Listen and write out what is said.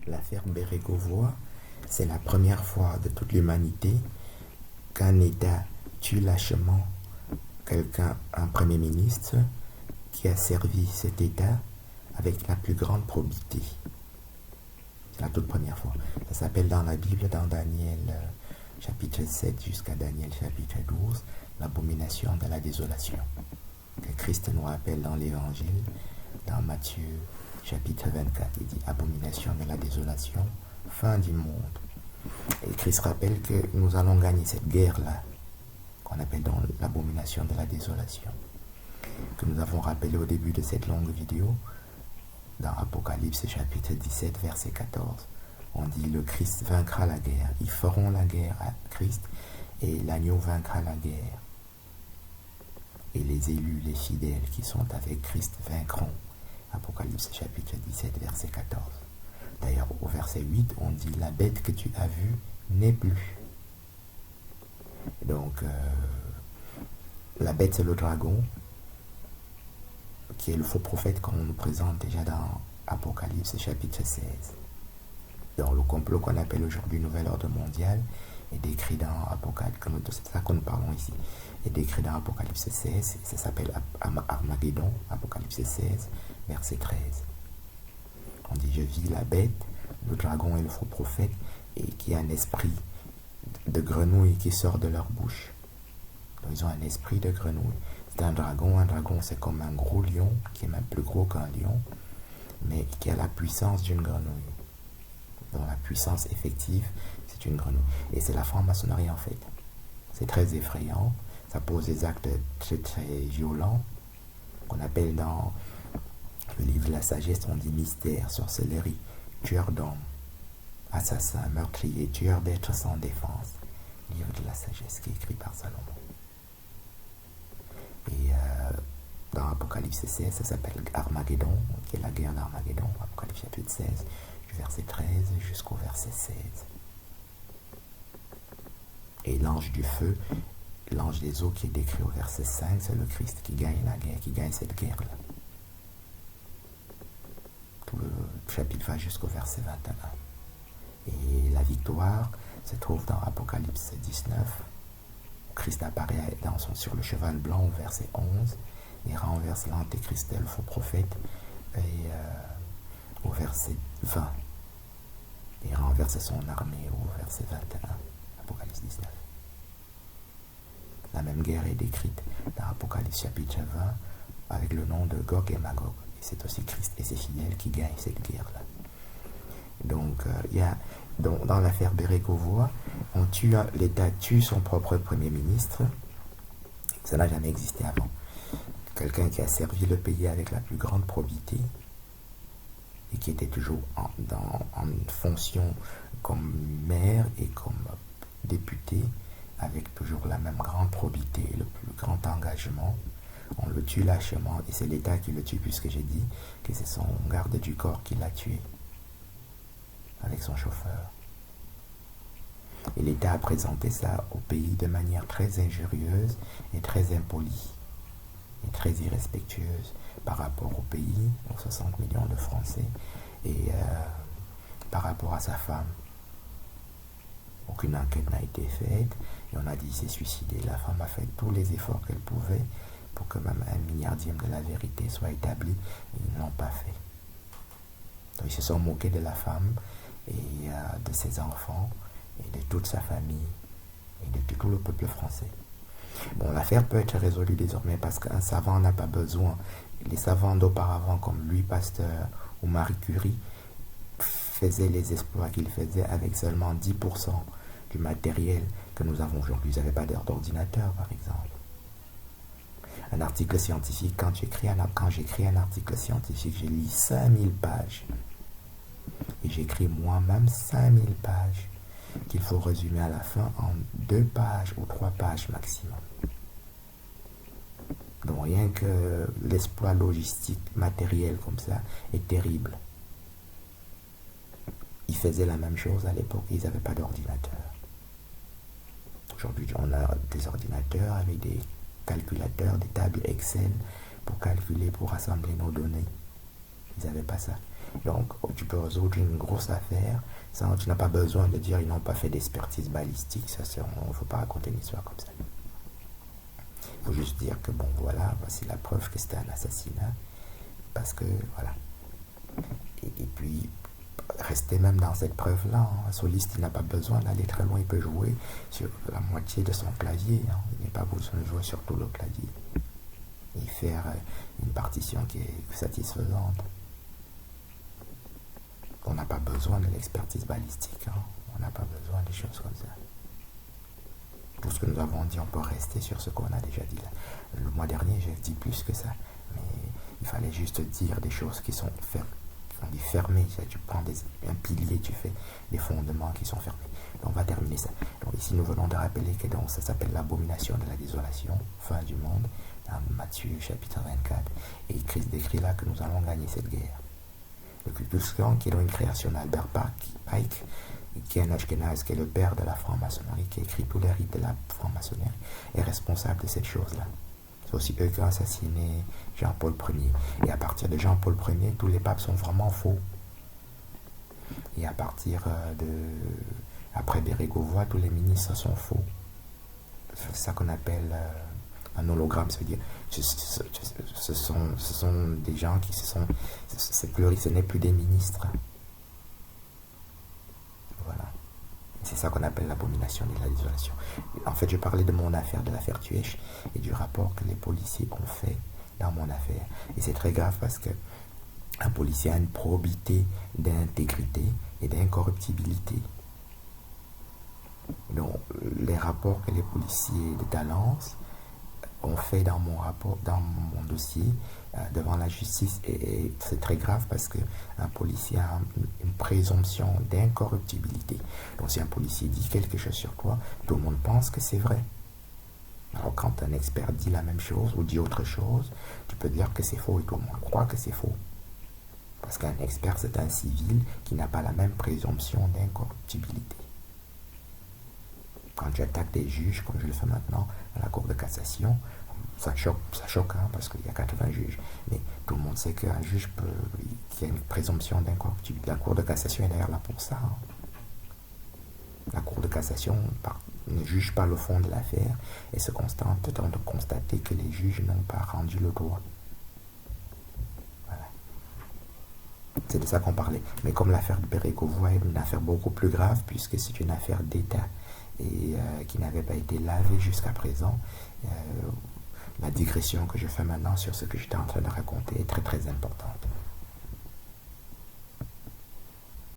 L'affaire Bérégovoy, c'est la première fois de toute l'humanité qu'un État tue lâchement un Premier ministre qui a servi cet État avec la plus grande probité. C'est la toute première fois. Ça s'appelle dans la Bible, dans Daniel chapitre 7 jusqu'à Daniel chapitre 12, l'abomination de la désolation. Que Christ nous rappelle dans l'Évangile, dans Matthieu chapitre 24, il dit abomination de la désolation, fin du monde. Et Christ rappelle que nous allons gagner cette guerre-là, qu'on appelle donc l'abomination de la désolation, que nous avons rappelé au début de cette longue vidéo, dans Apocalypse chapitre 17, verset 14. On dit le Christ vaincra la guerre. Ils feront la guerre à Christ et l'agneau vaincra la guerre. Et les élus, les fidèles qui sont avec Christ vaincront. Apocalypse chapitre 17, verset 14. D'ailleurs, au verset 8, on dit la bête que tu as vue n'est plus. Donc, la bête, c'est le dragon, qui est le faux prophète qu'on nous présente déjà dans Apocalypse chapitre 16. Donc, le complot qu'on appelle aujourd'hui Nouvel Ordre Mondial est décrit dans Apocalypse, c'est ça que nous parlons ici, est décrit dans Apocalypse 16, ça s'appelle Armageddon, Apocalypse 16, verset 13. On dit, je vis la bête, le dragon et le faux prophète, et qui a un esprit de grenouille qui sort de leur bouche. Donc, ils ont un esprit de grenouille. C'est un dragon c'est comme un gros lion, qui est même plus gros qu'un lion, mais qui a la puissance d'une grenouille. Donc la puissance effective, c'est une grenouille. Et c'est la franc-maçonnerie en fait. C'est très effrayant. Ça pose des actes très très violents, qu'on appelle dans le livre de la sagesse, on dit mystère, sorcellerie, tueur d'hommes, assassin, meurtrier, tueur d'êtres sans défense. Livre de la sagesse qui est écrit par Salomon. Et dans Apocalypse 16, ça s'appelle Armageddon, qui est la guerre d'Armageddon, Apocalypse chapitre 16, du verset 13 jusqu'au verset 16. Et l'ange du feu, l'ange des eaux qui est décrit au verset 5, c'est le Christ qui gagne la guerre, qui gagne cette guerre-là. Tout le chapitre va jusqu'au verset 21. Et la victoire se trouve dans Apocalypse 19. Christ apparaît sur le cheval blanc au verset 11 et renverse l'antéchrist, le faux prophète, et au verset 20. Et renverse son armée au verset 21, Apocalypse 19. La même guerre est décrite dans Apocalypse chapitre 20 avec le nom de Gog et Magog. Et c'est aussi Christ et ses fidèles qui gagnent cette guerre-là. Donc, dans l'affaire Bérégovoy, l'État tue son propre Premier ministre. Ça n'a jamais existé avant. Quelqu'un qui a servi le pays avec la plus grande probité et qui était toujours en fonction comme maire et comme député avec toujours la même grande probité et le plus grand engagement. On le tue lâchement et c'est l'État qui le tue puisque j'ai dit que c'est son garde du corps qui l'a tué avec son chauffeur. Et l'État a présenté ça au pays de manière très injurieuse et très impolie et très irrespectueuse par rapport au pays, aux 60 millions de Français, et par rapport à sa femme. Aucune enquête n'a été faite et on a dit qu'il s'est suicidé. La femme a fait tous les efforts qu'elle pouvait pour que même un milliardième de la vérité soit établi et ils ne l'ont pas fait. Donc ils se sont moqués de la femme et de ses enfants et de toute sa famille et de tout le peuple français. Bon, l'affaire peut être résolue désormais parce qu'un savant n'a pas besoin. Les savants d'auparavant comme Louis Pasteur ou Marie Curie faisaient les exploits qu'ils faisaient avec seulement 10% du matériel que nous avons aujourd'hui. Ils n'avaient pas d'ordinateur par exemple. Un article scientifique, quand j'écris un article scientifique, je lis 5000 pages. Et j'écris moi-même 5000 pages qu'il faut résumer à la fin en 2 pages ou 3 pages maximum. Donc rien que l'exploit logistique, matériel comme ça, est terrible. Ils faisaient la même chose à l'époque, ils n'avaient pas d'ordinateur. Aujourd'hui, on a des ordinateurs avec des calculateurs, des tables Excel pour calculer, pour rassembler nos données. Ils n'avaient pas ça. Donc, tu peux résoudre une grosse affaire sans, tu n'as pas besoin de dire ils n'ont pas fait d'expertise balistique. Ça, on ne faut pas raconter une histoire comme ça. Il faut juste dire que bon, voilà, voici la preuve que c'était un assassinat. Parce que, voilà. Et puis, rester même dans cette preuve-là. Hein. Un soliste, il n'a pas besoin d'aller très loin. Il peut jouer sur la moitié de son clavier. Hein. Il n'a pas besoin de jouer sur tout le clavier. Et faire une partition qui est satisfaisante. On n'a pas besoin de l'expertise balistique. Hein. On n'a pas besoin des choses comme ça. Tout ce que nous avons dit, on peut rester sur ce qu'on a déjà dit là. Le mois dernier, j'ai dit plus que ça. Mais il fallait juste dire des choses qui sont fermées. Tu prends un pilier, tu fais des fondements qui sont fermés. Donc on va terminer ça. Donc ici, nous venons de rappeler que donc, ça s'appelle l'abomination de la désolation, fin du monde, dans Matthieu chapitre 24. Et Christ décrit là que nous allons gagner cette guerre. Le Ku Klux Klan, qui est une création d'Albert Pike, qui est un Ashkenaz, qui est le père de la franc-maçonnerie, qui écrit tous les rites de la franc-maçonnerie, est responsable de cette chose-là. C'est aussi eux qui ont assassiné Jean-Paul Ier. Et à partir de Jean-Paul Ier, tous les papes sont vraiment faux. Et à partir après Bérégovoy, tous les ministres sont faux. C'est ça qu'on appelle un hologramme. Ça veut dire ce sont des gens qui ce n'est plus des ministres. Voilà. C'est ça qu'on appelle l'abomination de la désolation. En fait, je parlais de mon affaire, de l'affaire Tuech, et du rapport que les policiers ont fait dans mon affaire. Et c'est très grave parce que un policier a une probité d'intégrité et d'incorruptibilité. Donc, les rapports que les policiers de Talence ont fait dans mon rapport, dans mon dossier, devant la justice, et c'est très grave parce qu'un policier a une présomption d'incorruptibilité. Donc si un policier dit quelque chose sur toi, tout le monde pense que c'est vrai. Alors quand un expert dit la même chose ou dit autre chose, tu peux dire que c'est faux et tout le monde croit que c'est faux. Parce qu'un expert, c'est un civil qui n'a pas la même présomption d'incorruptibilité. Quand tu attaques des juges, comme je le fais maintenant à la Cour de cassation, ça choque hein, parce qu'il y a 80 juges. Mais tout le monde sait qu'un juge qui a une présomption d'incorruptibilité. La Cour de cassation est d'ailleurs là pour ça. Hein. La Cour de cassation ne juge pas le fond de l'affaire et se contente de constater que les juges n'ont pas rendu le droit. Voilà. C'est de ça qu'on parlait. Mais comme l'affaire de Bérégovoy est une affaire beaucoup plus grave puisque c'est une affaire d'État et qui n'avait pas été lavée jusqu'à présent, la digression que je fais maintenant sur ce que j'étais en train de raconter est très très importante.